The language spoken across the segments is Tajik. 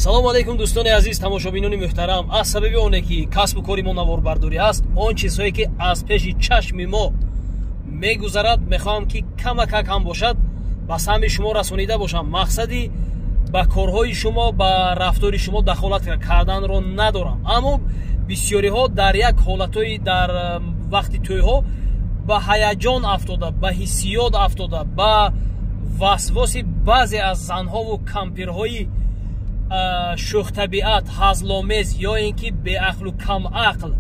салому алейкум дӯстони азиз, тамошобинони муҳтарам. Аз сабаби оне ки касбу кори мо наворбардорӣ аст, он чизҳое ки аз пеши чашми мо мегузарад, мехоҳам ки камакак ҳам бошад ба сами шумо расонида бошам. мақсади ба корҳои шумо, ба рафтори шумо дахолат карданро надорам, аммо бисёриҳо дар як ҳолатҳои дар вақти тӯйҳо ба ҳаяҷон афтода, ба ҳиссиёт афтода, ба васвоси баъзе аз занҳову кампирҳои шӯхтабиат, ҳазломез ё ин ки беақлу камақл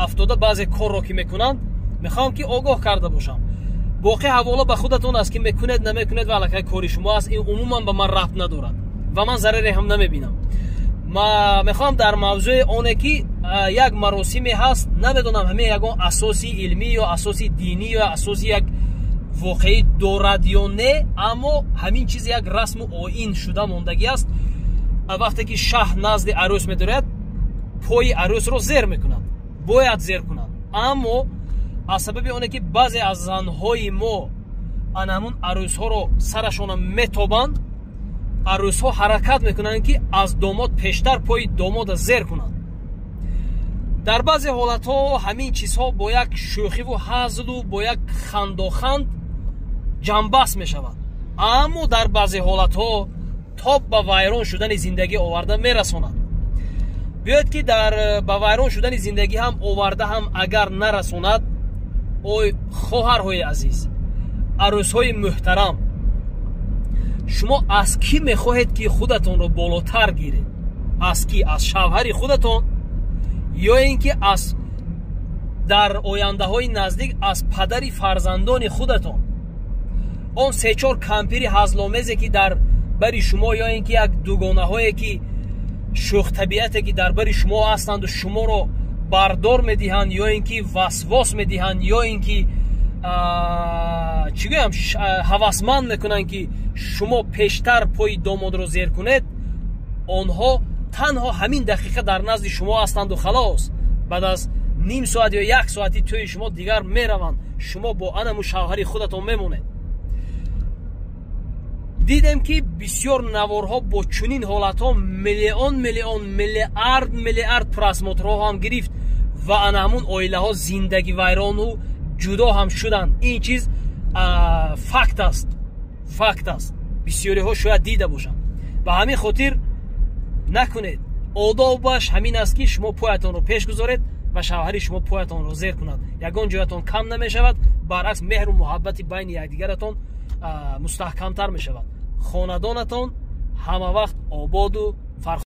афтода баъзе корро ки мекунанд, мехоҳам ки огоҳ карда бошам. боқӣ ҳавола ба худатон аст ки мекунед намекунед ва аллакай кори шумо аст. ин умуман ба ман рабт надорад ва ман зараре ҳам намебинам. мехоҳам дар мавзӯи оне ки як маросиме ҳаст, намедонам ҳамин ягон асоси илмӣ ё асоси динӣ ё асоси як воқеӣ дорад ё не, аммо ҳамин чиз як расму оин шуда мондагӣ аст. вақте ки шаҳр назди арӯс медорад, пои арӯсро зер мекунад, бояд зер кунад, аммо аз сабаби оне ки баъзе аз занҳои мо анамун арӯсҳоро сарашона метобанд, арӯсҳо ҳаракат мекунанд ки аз домод пештар пои домода зер кунанд. дар баъзе ҳолатҳо ҳамин чизҳо бо як шӯхиву ҳазлу бо як хандоханд ҷамъбаст мешавад, аммо дар баъзе ҳолатҳо то ба вайрон шудани зиндагӣ оварда мерасонад. биёед ки ба вайрон шудани зиндагӣ ҳам оварда ҳам агар нарасонад, ой хоҳарҳои азиз, арӯсҳои муҳтарам, шумо аз кӣ мехоҳед ки худатонро болотар гиред? аз кӣ? аз шавҳари худатон ё ин ки аз дар ояндаҳои наздик аз падари фарзандони худатон? он се-чор кампири ҳазломезе ки дар бари шумо ё ин ки як дугонаҳое ки шӯхтабиате ки дар бари шумо ҳастанду шуморо бардор медиҳанд ё ин ки васвос медиҳанд ё ин ки чӣ гӯям ҳавасманд мекунанд ки шумо пештар пои домодро зер кунед, онҳо танҳо ҳамин дақиқа дар назди шумо ҳастанду халос. баъд аз ним соат ё як соати тӯи шумо дигар мераванд, шумо бо анаmu шавҳари худатон мемонед. дидем ки бисёр наворҳо бо чунин ҳолатҳо миллиард просмотрҳо ҳам гирифт ва анаҳамун оилаҳо зиндагивайрону ҷудо ҳам шуданд. ин чиз факт аст. бисёриҳо шояд дида бошанд. ба ҳамин хотир накунед. одобаш ҳамин аст ки шумо поятонро пеш гузоред ва шавҳари шумо поятонро зер кунад. ягон ҷоятон кам намешавад, баръакс меҳру муҳаббати байни якдигаратон мустаҳкамтар мешавад. хонадонатон ҳамавақт ободу фарх